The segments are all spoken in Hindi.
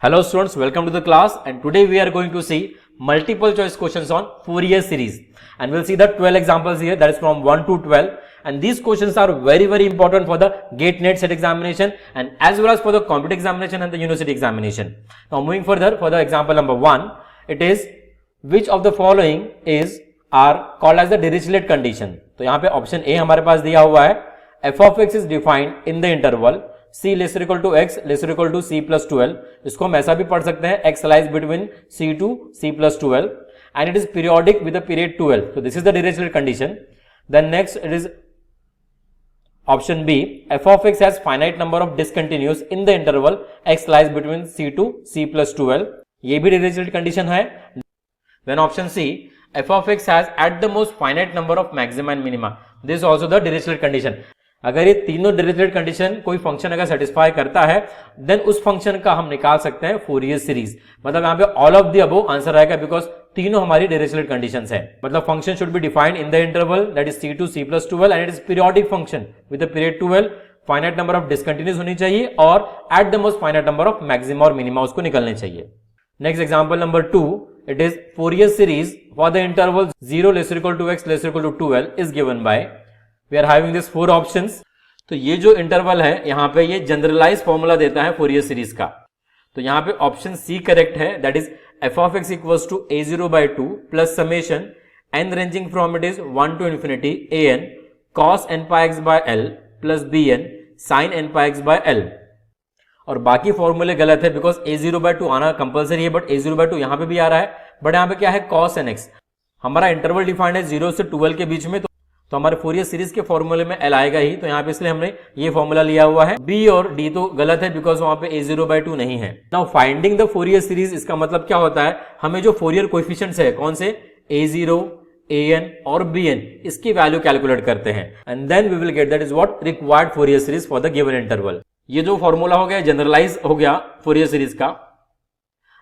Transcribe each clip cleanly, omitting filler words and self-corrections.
Hello students, welcome to the class, and today we are going to see multiple choice questions on Fourier series, and we'll see the 12 examples here, that is from 1 to 12, and these questions are very important for the GATE NET set examination and as well as for the competitive examination and the university examination. Now moving further, for the example number 1, it is which of the following are called as the Dirichlet condition. तो यहाँ पे ऑप्शन ए हमारे पास दिया हुआ है, f of x is defined in the interval c less or equal to x less or equal to c plus 12. इसको हम ऐसा भी पढ़ सकते हैं, x lies between c to c plus 12 and it is periodic with the period 12. So this is the Dirichlet condition. Then next it is option B, f of x has finite number of discontinuous in the interval x lies between c to c plus 12. ये भी Dirichlet condition है. Then option C, f of x has at the most finite number of maxima and minima. This is also the Dirichlet condition. अगर ये तीनों Dirichlet कंडीशन कोई फंक्शन अगर सेटिस्फाई करता है, देन उस फंक्शन का हम निकाल सकते हैं फोरियर सीरीज. मतलब यहाँ पे all of the above answer आएगा बिकॉज तीनों हमारी Dirichlet कंडीशंस है. मतलब function should be defined in the interval that is c to c plus 12 and it is periodic function with the period 12, finite number of discontinuous होनी चाहिए और at the most finite number of maxima और मिनिमा उसको निकलने चाहिए. Next example number 2, it is Fourier series for the interval 0 less or equal to x less or equal to 12 is given by, we are having this 4 options. तो ये जो इंटरवल है यहाँ पे ये जनरलाइज फॉर्मूला देता है फोरियर सीरीज का. तो यहाँ पे ऑप्शन सी करेक्ट है, that is f of x equals to a0 by 2 plus summation n ranging from it is 1 to infinity an cos n pi x by l plus bn sin n pi x by l. और बाकी फॉर्मूले गलत है बिकॉज a0 by 2 आना कंपलसरी है, बट a0 by 2 यहाँ पे भी आ रहा है, बट यहाँ पे क्या है cos nx. हमारा इंटरवल डिफाइंड है 0 से 12 के बीच में, तो हमारे फोरियर सीरीज के फॉर्मूले में l आएगा ही, तो यहाँ पे इसलिए हमने ये फॉर्मूला लिया हुआ है. b और d तो गलत है बिकॉज वहां पे a0 by 2 नहीं है. Now finding the Fourier series, इसका मतलब क्या होता है, हमें जो फोरियर कोएफिशिएंट्स है कौन से a0, an और bn, इसकी वैल्यू कैलकुलेट करते हैं and then we will get that is what required Fourier series for the given interval. ये जो फॉर्मूला हो गया जनरलाइज हो गया फोरियर सीरीज का.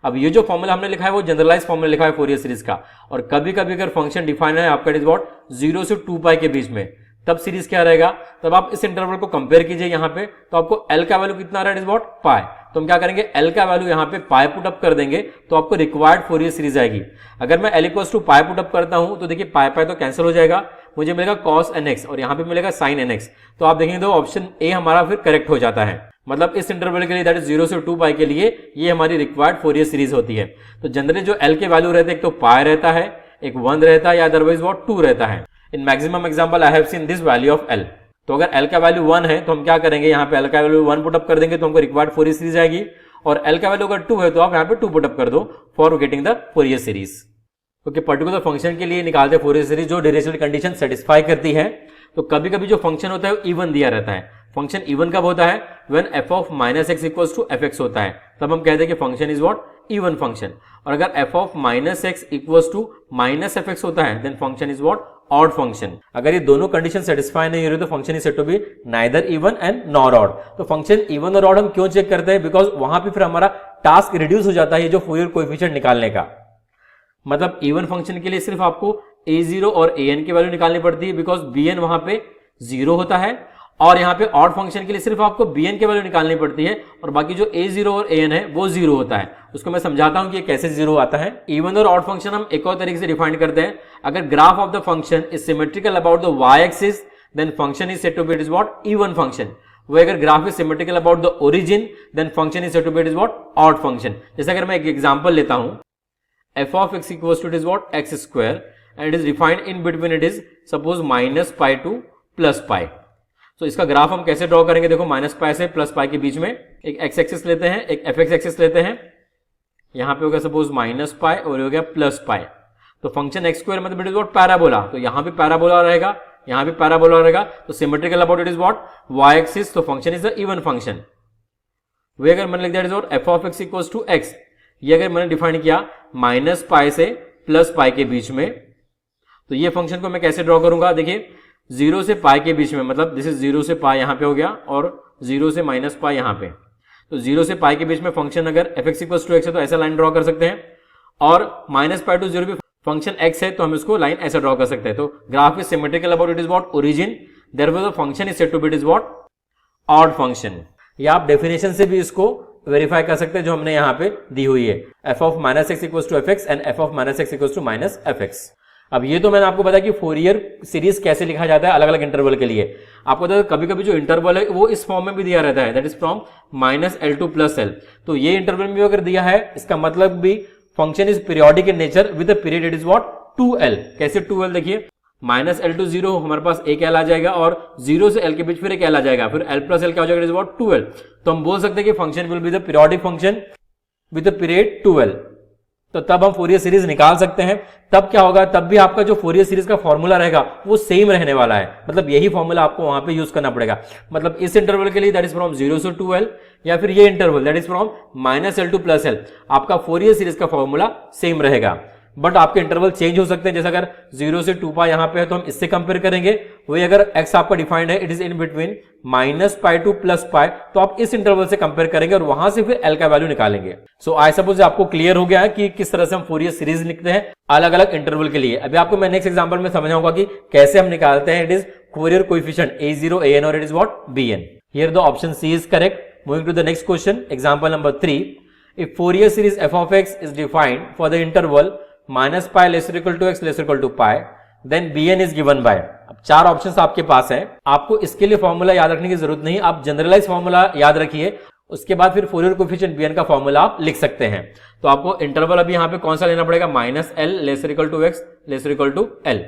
अब ये जो फॉर्मूला हमने लिखा है वो जनरलाइज फॉर्मूला लिखा है फोरियर सीरीज का. और कभी कभी अगर फंक्शन डिफाइन है आपका इज व्हाट 0 से 2 पाई के बीच में, तब सीरीज क्या रहेगा, तब आप इस इंटरवल को कंपेयर कीजिए यहाँ पे, तो आपको l का वैल्यू कितना आ रहा है इज व्हाट पाई. तो हम क्या करेंगे, l का वैल्यू यहाँ पे पाई पुट अप कर देंगे तो आपको रिक्वायर्ड फोरियर सीरीज आएगी. अगर मैं l equals to pi put up करता हूं तो देखिए पाई पाई तो कैंसिल हो जाएगा, मुझे मिलेगा cos nx और यहाँ पे मिलेगा sin nx. तो आप देखेंगे तो ऑप्शन ए हमारा फिर करेक्ट हो जाता है. मतलब इस इंटरवल के लिए दैट इज 0 से 2 पाई के लिए ये हमारी रिक्वायर्ड फोरियर सीरीज होती है. तो जनरली जो l के वैल्यू रहते हैं, एक तो पाई रहता है, एक 1 रहता है या अदरवाइज वो 2 रहता है. In maximum example I have seen this value of l. तो अगर l का वैल्यू 1 है तो हम क्या करेंगे, यहाँ पे l का वैल्यू 1 पुट अप कर देंगे तो हमको रिक्वायर्ड फोरियर सीरीज आएगी, और l का वैल्यू अगर 2 है तो आप यहाँ पे 2 पुट अप कर दो for getting the Fourier series. Okay, particular function के लिए निकालते हैं फोरियर सीरीज जो Dirichlet कंडीशन सेटिस्फाई करती है. तो कभी कभी जो फंक्शन होता है वो इवन दिया रहता है. फंक्शन इवन कब होता है, when f of minus x equals to fx होता है, तब हम कहते हैं कि function is what even function. और अगर f of minus x equals to minus fx होता है then function is what odd function. अगर ये दोनों कंडीशन सेटिस्फाई नहीं हो रही तो function is said to be neither even and nor odd. तो फंक्शन इवन और ऑड हम क्यों चेक करते हैं, बिकॉज वहां पे फिर हमारा टास्क रिड्यूस हो जाता है ये जो फोरियर कोएफिशिएंट निकालने का. मतलब इवन फंक्शन के लिए सिर्फ आपको a0 और an की वैल्यू निकालनी पड़ती है बिकॉज bn वहां पे 0 होता है, और यहाँ पे ऑड फंक्शन के लिए सिर्फ आपको bn की वैल्यू निकालनी पड़ती है और बाकी जो a0 और an है वो 0 होता है. उसको मैं समझाता हूं कि ये कैसे 0 आता है. इवन और ऑड फंक्शन हम एक और तरीके से डिफाइन करते हैं. अगर graph of the function is symmetrical about the y axis then function is said to be it is what even function. वो अगर graph is symmetrical about the origin then function is said to be it is what odd function. जैसे अगर मैं एक एग्जांपल लेता हूं, f of x equals to it is what x square and it is defined in between it is suppose minus pi to plus pi. तो इसका ग्राफ हम कैसे ड्रॉ करेंगे, देखो माइनस पाई से प्लस पाई के बीच में एक x एक्सिस लेते हैं, एक fx एक्सिस लेते हैं. यहाँ पे हो गया सपोज माइनस पाई और हो गया प्लस पाई. तो फंक्शन x स्क्वायर मतलब इट इज व्हाट पैराबोला. तो यहाँ पे पैराबोला रहेगा, यहाँ पे पैराबोला रहेगा, तो symmetrical about it is what y axis. तो function is the even function. वे अगर मैंने लिख दिया it is what f of x equals to x, ये अगर मैंने डिफाइन किया माइनस पाई से प्लस पाई के बीच में, तो ये फंक्शन को मैं कैसे ड्रॉ करूंगा, देखिए 0 से पाई के बीच में, मतलब दिस इज 0 से पाई यहाँ पे हो गया और 0 से माइनस पाई यहाँ पे. तो 0 से पाई के बीच में फंक्शन अगर fx equals to x है तो ऐसा लाइन ड्रॉ कर सकते हैं, और माइनस पाई टू 0 भी फंक्शन x है तो हम इसको लाइन ऐसा ड्रॉ कर सकते हैं. तो graph is symmetrical about it is what origin, therefore the function is said to be it is what odd function. या आप डेफिनेशन से भी इसको वेरीफाई कर सकते हैं जो हमने यहाँ पे दी हुई है, f of minus X equal to F X and f of minus X equal to minus F X. अब ये तो मैंने आपको बताया कि फोरियर सीरीज कैसे लिखा जाता है अलग अलग इंटरवल के लिए। आपको पता है कभी कभी जो इंटरवल है वो इस फॉर्म में भी दिया रहता है, that is from minus L to plus L. तो ये इंटरवल में भी अगर दिया है इसका मतलब भी function is periodic in nature with a period it is what 2l। कैसे 2l, देखिए माइनस एल टू जीरो हमारे पास एक एल आ जाएगा और जीरो से एल के बीच फिर एक एल आ जाएगा, फिर एल प्लस एल क्या हो जाएगा, इट इज व्हाट 2l। तो हम बोल सकते हैं कि function will be the periodic function with a period 2l। तो तब हम फोरियर सीरीज निकाल सकते हैं। तब क्या होगा, तब भी आपका जो फोरियर सीरीज का फॉर्मूला रहेगा वो सेम रहने वाला है, मतलब यही फॉर्मूला आपको वहां पे यूज करना पड़ेगा। मतलब इस इंटरवल के लिए दैट इज फ्रॉम 0 से 2l, या फिर ये interval that is from minus L to plus L, आपका फोरियर सीरीज का फॉर्मूला सेम रहेगा। बट आपके इंटरवल चेंज हो सकते हैं, जैसे अगर 0 से 2π यहां पे है तो हम इससे कंपेयर करेंगे, वही अगर x आपका डिफाइंड है it is in between minus pi to plus पाई, तो आप इस इंटरवल से कंपेयर करेंगे और वहां से फिर l का वैल्यू निकालेंगे। सो आई सपोज आपको क्लियर हो गया है कि किस तरह से हम फोरियर सीरीज लिखते हैं अलग अलग इंटरवल के लिए। अभी आपको मैं नेक्स्ट एग्जांपल में समझाऊंगा कि कैसे हम निकालते हैं it is Fourier coefficient a0 an और it is what bn। Here the option C is correct. Moving to the next question, example number 3, if Fourier series f of x is defined for the interval minus pi less equal to X less equal to pi, then bn is given by. अब 4 ऑप्शंस आपके पास हैं, आपको इसके लिए फॉर्मूला याद रखने की जरूरत नहीं, आप जनरलाइज फॉर्मूला याद रखिए, उसके बाद फिर फोरियर कोएफिशिएंट bn का फॉर्मूला आप लिख सकते हैं। तो आपको इंटरवल अभी यहाँ पे कौन सा लेना पड़ेगा, minus L less equal to X less equal to L.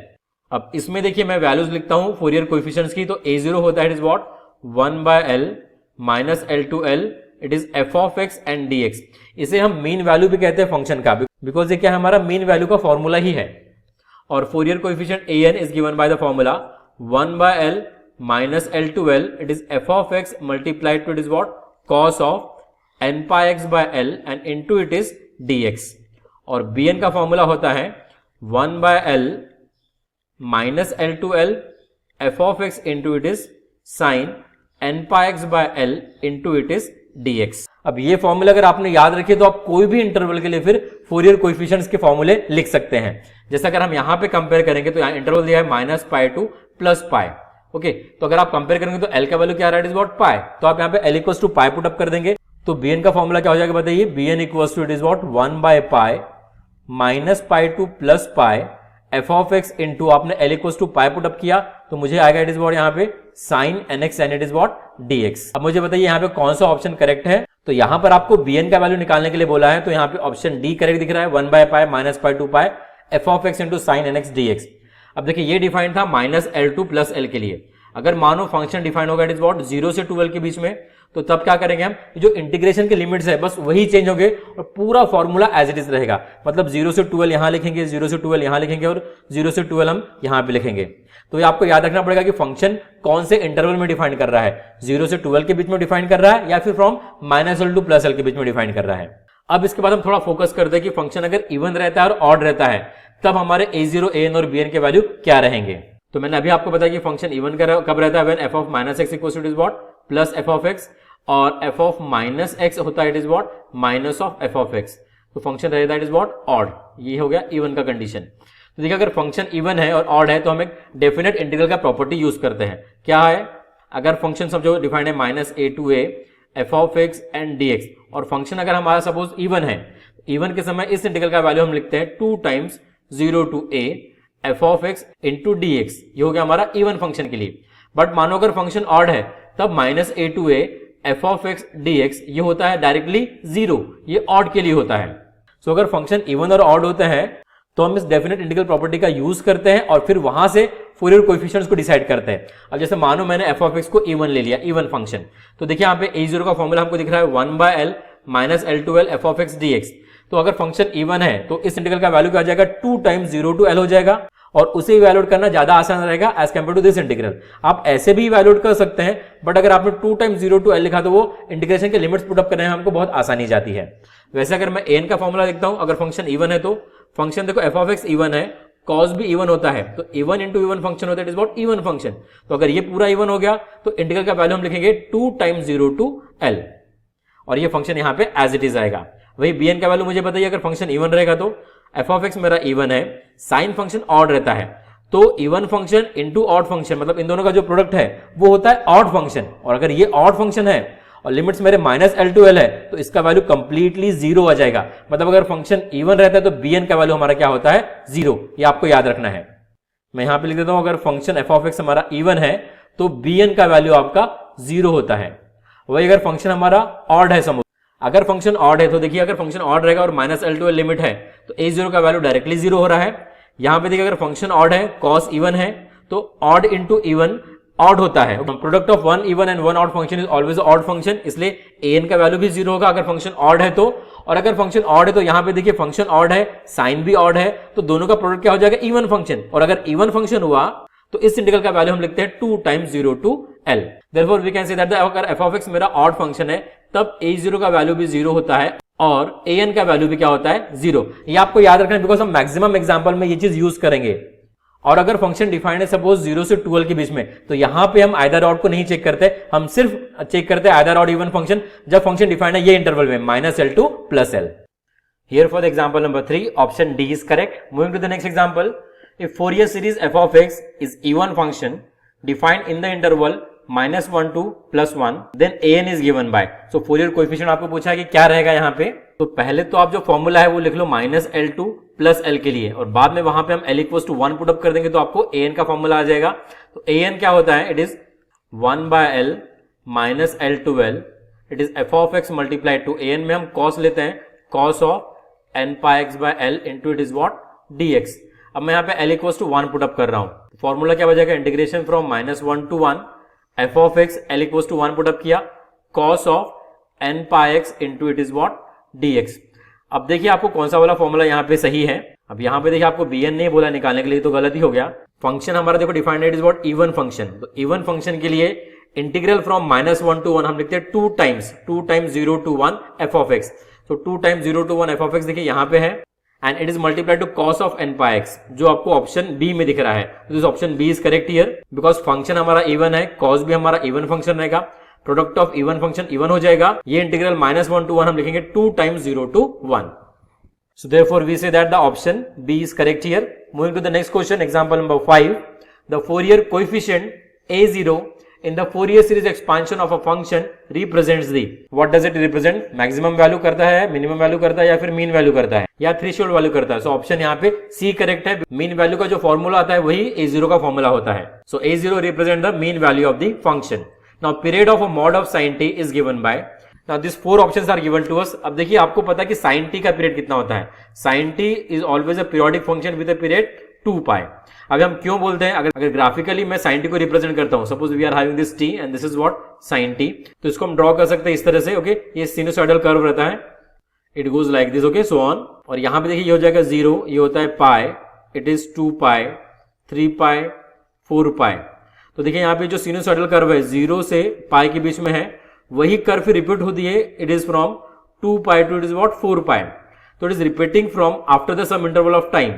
अब इसमें देखिए मैं वैल्यूज लिखता हूं फोरियर कोएफिशिएंट्स की, तो a0 होता है it is what 1 by L minus L to L, it is f of x and dx। इसे हम मीन वैल्यू भी कहते हैं फंक्शन का, बिकॉज ये क्या है हमारा मीन वैल्यू का फॉर्मूला ही है। और Fourier coefficient an is given by the formula 1 by L minus L to L, it is f of x multiplied to it is what cos of n पाई x by L and into it is dx। और bn का फॉर्मूला होता है 1 by L minus L to L f of x into it is sine n पाई x by L into it is dx। अब ये फॉर्मूला अगर आपने याद रखे तो आप कोई भी इंटरवल के लिए फिर फोरियर कोएफिशिएंट्स के फॉर्मूले लिख सकते हैं। जैसे अगर हम यहां पे कंपेयर करेंगे तो यहां इंटरवल दिया है minus pi to plus pi, okay. तो अगर आप कंपेयर करेंगे तो एल का वैल्यू क्या आ रहा है, इट इज व्हाट पाई, तो आप यहां पे L equals to pi put up कर देंगे, तो bn का फॉर्मूला क्या हो जाएगा बताइए, bn equals to it is what 1 by pi minus pi to plus pi f of x into आपने l equals to pi put up किया तो मुझे आएगा इट इज व्हाट यहाँ पे sin nx and it is what dx। अब मुझे बताइए यहाँ पे कौन सा ऑप्शन करेक्ट है, तो यहां पर आपको bn का वैल्यू निकालने के लिए बोला है, तो यहाँ पे ऑप्शन डी करेक्ट दिख रहा है, 1 by pi minus pi to pi f of x into sin nx dx। अब देखिए ये डिफाइन था minus L to plus L के लिए, अगर मानो फंक्शन डिफाइन होगा इट इज व्हाट 0 से 2l के बीच में, तो तब क्या करेंगे हम, जो इंटीग्रेशन के लिमिट्स है बस वही चेंज होंगे और पूरा फॉर्मूला एज इट इज रहेगा। मतलब 0 से 2l यहां लिखेंगे, 0 से 2l यहां लिखेंगे और 0 से 2l हम यहां पे लिखेंगे। तो ये आपको याद रखना पड़ेगा कि फंक्शन कौन से इंटरवल में डिफाइन कर रहा है, 0 से 2l के बीच में डिफाइन कर रहा है या फिर from minus L to plus L के बीच में डिफाइन कर रहा है। अब इसके बाद हम थोड़ा फोकस करते हैं कि फंक्शन अगर इवन रहता है और ऑड रहता है तब हमारे a0 an और bn के वैल्यू क्या रहेंगे। तो मैंने अभी आपको बताया कि फंक्शन इवन कब रहता है, when f of minus X equals to it is what plus f of x, और f ऑफ माइनस एक्स होता है it is what minus of f of x। तो फंक्शन रहता है इट इज व्हाट ऑड। ये हो गया इवन का कंडीशन। तो देखिए अगर फंक्शन इवन है और ऑड है तो हम एक डेफिनेट इंटीग्रल का प्रॉपर्टी यूज करते हैं। क्या है, अगर फंक्शन सब जो डिफाइंड है minus A to A f of x and dx, और फंक्शन अगर हमारा सपोज इवन है, इवन के समय इस इंटीग्रल का वैल्यू हम लिखते हैं 2 times 0 to a f of x into dx। ये हो गया हमारा इवन फंक्शन के लिए। बट मानो अगर फंक्शन ऑड है तब minus A to A f of x dx ये होता है डायरेक्टली 0, ये ऑड के लिए होता है। सो अगर फंक्शन इवन और ऑड होते हैं तो हम इस डेफिनेट इंटीग्रल प्रॉपर्टी का यूज करते हैं और फिर वहां से फोरियर कोएफिशिएंट्स को डिसाइड करते हैं। अब जैसे मानो मैंने f ऑफ x को इवन ले लिया, इवन फंक्शन, तो देखिए यहाँ पे a0 का फॉर्मूला हमको दिख रहा है 1 by L minus L to L f of x dx। तो अगर फंक्शन इवन है तो इस इंटीग्रल का वैल्यू क्या आ जाएगा, 2 टाइम्स 0 टू l हो जाएगा, और उसे इवैल्यूएट करना ज्यादा आसान रहेगा as compare to this integral. आप ऐसे भी इवैल्यूएट कर सकते हैं, बट अगर आपने 2 टाइम्स 0 टू l लिखा तो वो इंटीग्रेशन के लिमिट्स पुट अप करने में हमको बहुत आसानी जाती है। वैसे अगर मैं an का फॉर्मूला देखता हूं, अगर फंक्शन इवन है तो फंक्शन देखो f ऑफ x इवन है, cos भी इवन होता है, तो इवन इंटू इवन फंक्शन होता है, it is what even function. तो अगर ये पूरा इवन हो गया तो इंटीग्रल का वैल्यू हम लिखेंगे 2 टाइम्स 0 टू l, और ये फंक्शन यहाँ पे एज इट इज आएगा। वही bn का वैल्यू मुझे बताइए, अगर फंक्शन इवन रहेगा तो f ऑफ x मेरा इवन है, साइन फंक्शन ऑड रहता है, तो even function into odd function, मतलब इन दोनों का जो प्रोडक्ट है वो होता है ऑड फंक्शन। और अगर ये ऑड फंक्शन है और लिमिट्स मेरे -l to l है तो इसका वैल्यू कंप्लीटली जीरो आ जाएगा। मतलब अगर फंक्शन इवन रहता है तो bn का वैल्यू हमारा क्या होता है, जीरो। ये आपको याद रखना है। मैं यहां पे लिख देता हूं, अगर फंक्शन f ऑफ x हमारा इवन है तो bn का वैल्यू आपका जीरो होता है। वही अगर फंक्शन हमारा ऑड है, सपोज अगर फंक्शन ऑड है तो देखिए अगर फंक्शन ऑड रहेगा और -l to l लिमिट है तो a0 का वैल्यू डायरेक्टली जीरो हो रहा है। यहां पे देखिए अगर फंक्शन ऑड है, cos इवन है तो ऑड इंटू इवन ऑड होता है। Product of one even and one odd function is always odd function, इसलिए an का वैल्यू भी जीरो होगा अगर फंक्शन ऑड है तो। और अगर फंक्शन ऑड है तो यहां पे देखिए फंक्शन ऑड है, साइन भी ऑड है, तो दोनों का प्रोडक्ट क्या हो जाएगा, इवन फंक्शन। और अगर इवन फंक्शन हुआ तो इस इंटीग्रल का वैल्यू हम लिखते हैं 2 times 0 to l। Therefore we can say that अगर f of x मेरा ऑड फंक्शन है तब a0 का वैल्यू भी जीरो होता है और an का वैल्यू भी क्या होता है, जीरो। ये आपको याद रखना है बिकॉज हम मैक्सिमम एग्जांपल में ये चीज यूज करेंगे। और अगर फंक्शन डिफाइंड है सपोज 0 से 12 के बीच में तो यहां पे हम आइदर ऑड को नहीं चेक करते, हम सिर्फ चेक करते हैं आइदर ऑड इवन फंक्शन जब फंक्शन डिफाइंड है ये इंटरवल में -l to +l। Here for the example number 3, option D is correct. Moving to the next example, if Fourier series f of x is even function defined in the interval -1 to +1, then an is given by। So Fourier coefficient आपको पूछा है कि क्या रहेगा यहाँ पे। तो पहले तो आप जो फॉर्मूला है वो लिख लो -l to +l के लिए, और बाद में वहां पे हम l = 1 पुट अप कर देंगे तो आपको an का फॉर्मूला आ जाएगा। तो an क्या होता है, it is 1/l -l to l, it is f of x multiply two an में हम cos लेते हैं, cos of n pi x by l into it is what, dx। अब मैं यहाँ पे l = 1 पुट अप कर रहा हूं। फॉर्मूला क्या बचेगा, integration from -1 to 1 f of x l = 1 put up किया, cos of n pi x into it is what, dx। अब देखिए आपको कौन सा वाला फॉर्मूला यहाँ पे सही है। अब यहाँ पे देखिए आपको bn नहीं बोला निकालने के लिए तो गलती हो गया। फंक्शन हमारा देखो defined it is what, even function. तो इवन फंक्शन के लिए इंटीग्रल फ्रॉम -1 to 1 हम लिखते हैं 2 times 0 to 1 f of x। तो 2 times 0 to 1 f of x देखिए यहाँ पे है and it is multiplied to cos of n pi x जो आपको ऑप्शन बी में दिख रहा है। This option B is correct here because function हमारा इवन है, cos भी हमारा इवन फंक्शन रहेगा, product of even function even हो जाएगा। ये इंटीग्रल -1 to 1 हम लिखेंगे 2 times 0 to 1। So therefore we say that the option B is correct here. Moving to the next question, example number 5. The Fourier coefficient A0 in the Fourier series expansion of a function represents the, what does it represent? Maximum value करता है, minimum value करता है या फिर mean value करता है या threshold value करता है। So option यहाँ पे C correct है। mean value का जो formula आता है वही A0 का formula होता है। So A0 represent the mean value of the function. Now period of a mod of sin t is given by, now these 4 options are given to us। अब देखिए आपको पता है कि sin t का पीरियड कितना होता है। sin t is always a periodic function with a period 2 pi। अगर हम क्यों बोलते हैं, अगर ग्राफिकली मैं sin t को रिप्रेजेंट करता हूं, suppose we are having this t and this is what sin t, तो इसको हम ड्रॉ कर सकते हैं इस तरह से। ओके ये सिनुसॉइडल कर्व रहता है, it goes like this, okay so on. और यहां पे देखिए ये हो जाएगा 0, ये होता है पाई, it is 2 pi, 3 pi, 4 pi. तो देखिए यहाँ पे जो सिनुसॉइडल कर्व है 0 से पाई के बीच में है, वही कर्व फिर रिपीट होती है, it is from 2 pi to it is what 4 pi. तो it is repeating from after the some interval of time.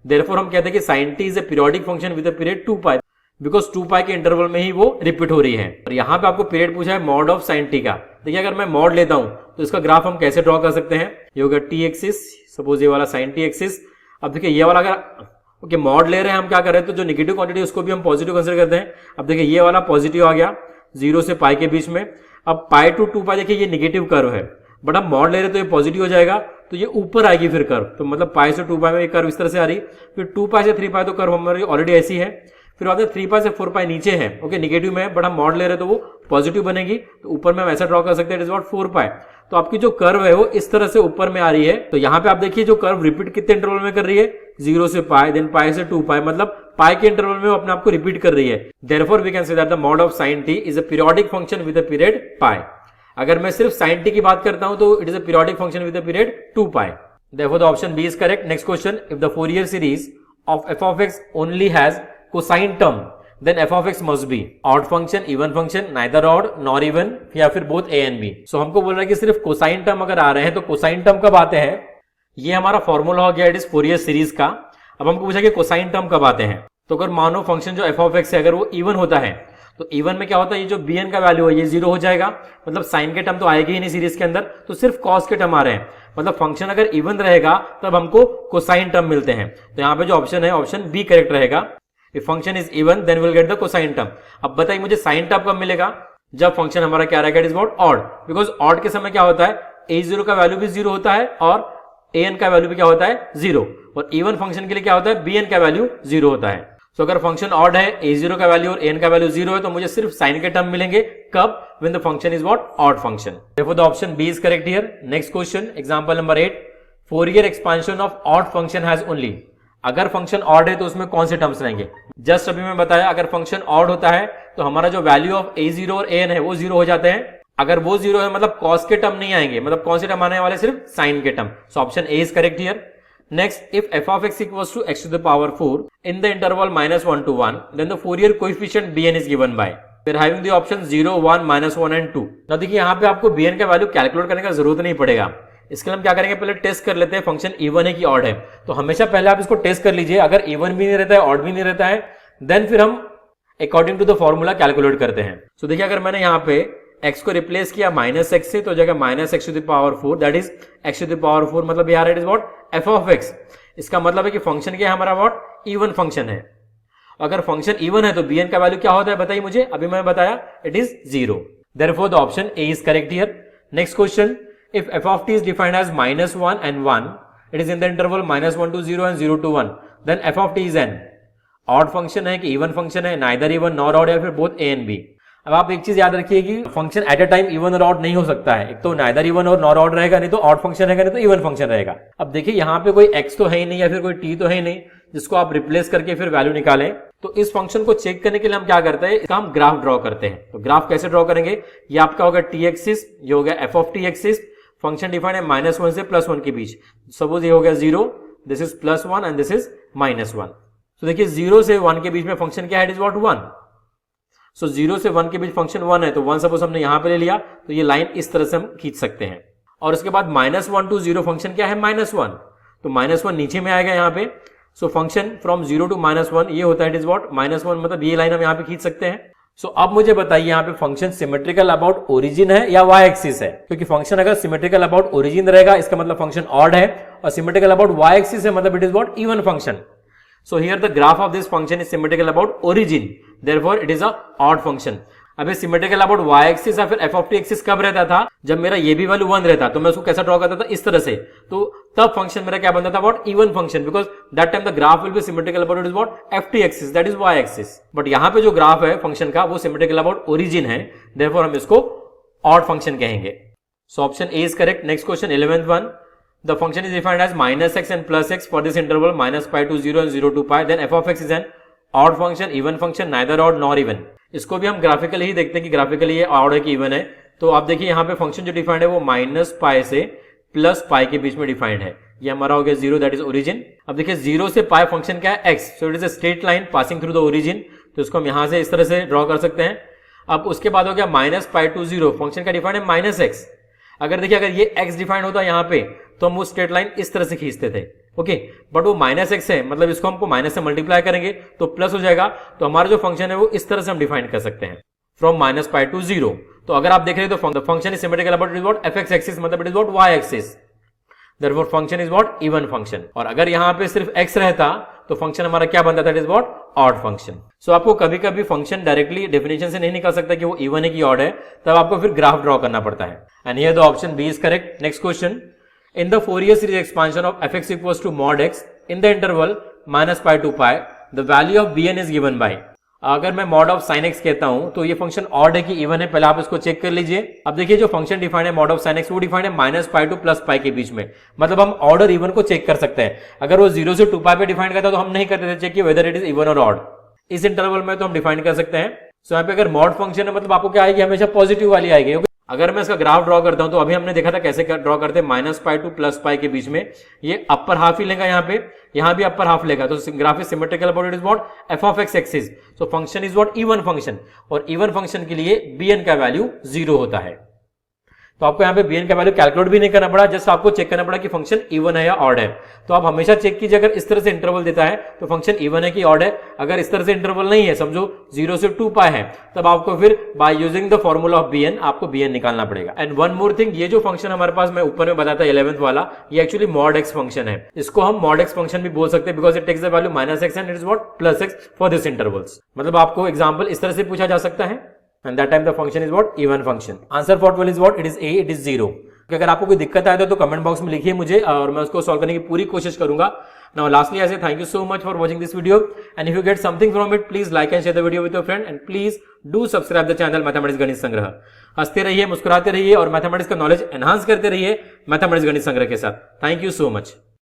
Therefore हम कहते हैं कि sin t is a periodic function with a period 2 pi because 2 pi के इंटरवल में ही वो रिपीट हो रही है। और यहाँ पे आपको पीरियड पूछा है मॉड ऑफ sin t का। देखिए अगर मैं मॉड लेता हूं तो इसका ग्राफ हम कैसे ड्रॉ कर सकते हैं, ये होगा t एक्सिस, सपोज ये वाला sin t एक्सिस। अब देखिए ये वाला अगर ओके मॉड ले रहे हैं हम, क्या कर रहे हैं, तो जो नेगेटिव क्वांटिटी उसको भी हम पॉजिटिव कंसीडर करते हैं। अब देखिए ये वाला पॉजिटिव आ गया 0 से पाई के बीच में। अब पाई टू 2 पाई देखिए ये नेगेटिव कर्व है, बट हम मॉड ले रहे हैं तो ये पॉजिटिव हो जाएगा, तो ये ऊपर आएगी फिर कर्व। तो मतलब पाई से 2 पाई में ये कर्व इस तरह से आ रही, फिर 2 पाई से 3 पाई तो कर्व हमारी ऑलरेडी ऐसी है। फिर बाद में 3 पाई से 4 पाई नीचे है, ओके नेगेटिव में है, बट हम मॉड ले रहे हैं तो वो पॉजिटिव बनेगी, तो ऊपर में हम ऐसा ड्रॉ कर सकते हैं, इट इज व्हाट 4 पाई। तो आपकी जो कर्व है वो इस तरह से ऊपर में आ रही है। तो यहाँ पे आप देखिए जो कर्व रिपीट कितने इंटरवल में कर रही है, 0 से पाई, देन पाई से 2 पाई, मतलब पाई के इंटरवल में वो अपने आप को रिपीट कर रही है। Therefore we can say that the mod of sin t is a periodic function with a period pi. अगर मैं सिर्फ sin t की बात करता हूं तो it is a periodic function with a period 2 pi. Therefore the option B is correct. Next question, if the Fourier series of f of x only has cosine term then f of x must be odd function, even function, neither odd nor even, या फिर both a and b। so हमको बोल रहा है कि सिर्फ कोसाइन टर्म अगर आ रहे हैं तो कोसाइन टर्म कब आते हैं, ये हमारा फॉर्मूला हो गया इट इज Fourier सीरीज का। अब हमको पूछा कि कोसाइन टर्म कब आते हैं, तो अगर मानो फंक्शन जो f of x है अगर वो इवन होता है तो इवन में क्या होता है, ये जो bn का वैल्यू है ये 0 हो जाएगा, मतलब साइन के टर्म तो आएगी ही नहीं सीरीज के अंदर, तो सिर्फ कॉस के टर्म आ रहे हैं। मतलब फंक्शन अगर इवन रहेगा तब हमको कोसाइन टर्म मिलते हैं। तो यहाँ पे जो ऑप्शन है ऑप्शन बी करेक्ट रहेगा। If function is even then we'll get the cosine term। अब बताइए मुझे साइन टर्म कब मिलेगा, जब फंक्शन हमारा क्या रहेगा, it is what, odd, because odd के समय क्या होता है, a0 का वैल्यू भी 0 होता है और an का वैल्यू भी क्या होता है, 0, और इवन फंक्शन के लिए क्या होता है, bn का वैल्यू 0 होता है। तो अगर फंक्शन ऑड है, a0 का वैल्यू और an का वैल्यू 0 है, तो मुझे सिर्फ साइन के टर्म मिलेंगे, कब, when the function is what, odd function. therefore the option B is correct here. Next question, example number 8, Fourier expansion of odd function has only, अगर फंक्शन ऑड है तो उसमें कौन से टर्म्स रहेंगे। जस्ट अभी मैं बताया, अगर फंक्शन ऑड होता है तो हमारा जो वैल्यू ऑफ a0 और an है वो 0 हो जाते हैं। अगर वो 0 है मतलब कॉस के टर्म नहीं आएंगे, मतलब कौन से टर्म आने वाले, सिर्फ साइन के term. So option A is correct here. Next, if f of x equals to x to the power 4 in the interval -1 to 1, then the Fourier coefficient bn is given by, we are having the option 0, 1, -1 and 2। now देखिए यहाँ पे आपको bn का वैल्यू कैलकुलेट करने का जरूरत नहीं पड़ेगा। इसके लिए हम क्या करेंगे, पहले टेस्ट कर लेते हैं फंक्शन इवन है कि ऑड है। तो हमेशा पहले आप इसको टेस्ट कर लीजिए, अगर इवन भी नहीं रहता है, ऑड भी नहीं रहता है, देन फिर हम according to the formula calculate करते हैं। सो देखिए, अगर मैंने यहाँ पे x को रिप्लेस किया -x से, तो जगह -x to the power 4, that is x to the power 4, मतलब यार it is what, f of x। इसका मतलब है कि फंक्शन क्या है हमारा, व्हाट, इवन फंक्शन है। अगर फंक्शन इवन है तो bn का वैल्यू क्या होता है बताइए मुझे, अभी मैंने बताया, it is 0। Therefore the option A is correct here. Next question, if f of t is defined as -1 and 1, it is in the interval -1 to 0 and 0 to 1, then f of t is an odd function है कि even function है, neither even nor odd, या फिर both a and b। अब आप एक चीज याद रखिए कि function at a time even और ऑड नहीं हो सकता है, एक तो neither even और nor odd रहेगा, नहीं तो ऑड फंक्शन रहेगा, नहीं तो इवन फंक्शन रहेगा। अब देखिए यहाँ पे कोई x तो है ही नहीं, या फिर कोई t तो है ही नहीं जिसको आप रिप्लेस करके फिर वैल्यू निकालें। तो इस फंक्शन को चेक करने के लिए हम क्या करते हैं, इसका हम ग्राफ ड्रॉ करते हैं। तो ग्राफ कैसे ड्रॉ करेंगे, ये आपका होगा t एक्सिस, ये हो गया f of t axis, function defined है -1 से +1 के बीच। सपोज ये हो गया 0, this is +1 and this is -1। तो देखिए 0 से 1 के बीच में फंक्शन क्या है, इट इज व्हाट, 1। सो 0 से 1 के बीच फंक्शन 1 है, तो 1 सपोज हमने यहां पे ले लिया, तो ये लाइन इस तरह से हम खींच सकते हैं। और उसके बाद -1 to 0 फंक्शन क्या है, -1, तो -1 नीचे में आएगा यहाँ पे। सो फंक्शन फ्रॉम 0 to -1 ये होता है, इट इज व्हाट, -1, मतलब ये लाइन हम यहाँ पे खींच सकते हैं। सो अब मुझे बताइए यहाँ पे फंक्शन सिमेट्रिकल अबाउट ओरिजिन है या y एक्सिस है, क्योंकि फंक्शन अगर सिमेट्रिकल अबाउट ओरिजिन रहेगा इसका मतलब फंक्शन ऑड है, और सिमेट्रिकल अबाउट y एक्सिस है मतलब it is what, even function. So here the graph of this function is symmetrical about origin, therefore it is a odd function. अब सिमेट्रिकल अबाउट y एक्सिस या फिर f of t एक्सिस कब रहता था, जब मेरा ये भी वैल्यू 1 रहता, तो मैं उसको कैसा ड्रॉ करता था, इस तरह से। तो तब फंक्शन मेरा क्या बनता था, what, even function, because that time the graph will be symmetrical about it is what, ft axis, that is y axis. But यहाँ पे जो ग्राफ है फंक्शन का वो सिमेट्रिकल अबाउट ओरिजिन है, देयरफॉर हम इसको ऑड फंक्शन कहेंगे। So option A is correct. Next question 11th one, the function is defined as -x and +x for this interval -π to 0 and 0 to π, then f of x is an odd function, even function, neither odd nor even। इसको भी हम ग्राफिकली ही देखते हैं कि ग्राफिकली ये ऑड है कि इवन है। तो आप देखिए यहाँ पे फंक्शन जो डिफाइंड है वो -π से +π के बीच में डिफाइंड है। ये हमारा हो गया 0, दैट इज ओरिजिन। अब देखिए 0 से π फंक्शन क्या है, x, so it is a straight line passing through the origin, तो इसको हम यहाँ से इस तरह से ड्रॉ कर सकते हैं। अब उसके बाद हो गया -π to 0, फंक्शन का डिफाइंड है -x। अगर देखिए अगर ये x डिफाइंड होता यहाँ पे तो हम वो स्ट्रेट लाइन इस तरह से खींचते थे, ओके, बट वो -x है, मतलब इसको हमको माइनस से मल्टीप्लाई करेंगे तो प्लस हो जाएगा। तो हमारा जो फंक्शन है वो इस तरह से हम डिफाइन कर सकते हैं, फ्रॉम -π to 0। तो अगर आप देख रहे हो तो function is symmetrical about it is what, fx axis, मतलब it is what, y axis, therefore function is what, even function. और अगर यहाँ पे सिर्फ x रहता तो फंक्शन हमारा क्या बनता था, it is what, odd function. So आपको कभी कभी फंक्शन डायरेक्टली डेफिनेशन से नहीं निकल सकता कि वो इवन है कि ऑड है, तब आपको फिर ग्राफ ड्रॉ करना पड़ता है। And here the option B is correct. Next question, in the Fourier series expansion of fx equals to mod x in the interval -π to π, the value of bn is given by। अगर मैं mod of sin x कहता हूं तो ये फंक्शन ऑड है कि इवन है, पहले आप इसको चेक कर लीजिए। अब देखिए जो फंक्शन डिफाइंड है mod of sin x वो डिफाइंड है -π to +π के बीच में, मतलब हम ऑड और इवन को चेक कर सकते हैं। अगर वो 0 से 2π पे डिफाइंड करता तो हम नहीं करते थे चेक कि वेदर इट इज इवन और ऑड। इस इंटरवल में तो हम डिफाइन कर सकते हैं। सो यहाँ पे अगर मॉड फंक्शन है मतलब आपको क्या आएगी, हमेशा पॉजिटिव वाली आएगी। अगर मैं इसका ग्राफ ड्रॉ करता हूं तो अभी हमने देखा था कैसे ड्रॉ करते हैं, -π to +π के बीच में ये अपर हाफ ही लेगा, यहाँ पे यहाँ भी अपर हाफ लेगा, तो graph is symmetrical about it is what, f of x axis. So function is what, even function, और इवन फंक्शन के लिए bn का वैल्यू 0 होता है। तो आपको यहाँ पे bn का वैल्यू कैलकुलेट भी नहीं करना पड़ा, जस्ट आपको चेक करना पड़ा कि फंक्शन इवन है या ऑड है। तो आप हमेशा चेक कीजिए अगर इस तरह से इंटरवल देता है तो फंक्शन इवन है कि ऑड है। अगर इस तरह से इंटरवल नहीं है, समझो 0 से 2π है, तब आपको फिर by using the formula of bn आपको bn निकालना पड़ेगा। एंड वन मोर थिंग, ये जो फंक्शन हमारे पास मैं ऊपर में बताया था 11th वाला, ये एक्चुअली mod x फंक्शन है। इसको हम mod x फंक्शन भी बोल सकते हैं because it takes the value -x and it is what, +x for this intervals. मतलब आपको एग्जांपल इस तरह से पूछा जा सकता है। and that time the function is what? Even function. Answer for 12 is what? It is A, it is 0. अगर आपको कोई दिक्कत आए तो कमेंट बॉक्स में लिखिए मुझे और मैं उसको सॉल्व करने की पूरी कोशिश करूंगा. Now lastly I say thank you so much for watching this video, and if you get something from it, please like and share the video with your friend, and please do subscribe the channel mathematics गणित संग्रह. हंसते रहिए, मुस्कुराते रहिए और मैथमेटिक्स का नॉलेज एनहांस करते रहिए मैथमेटिक्स गणित संग्रह के साथ. Thank you so much.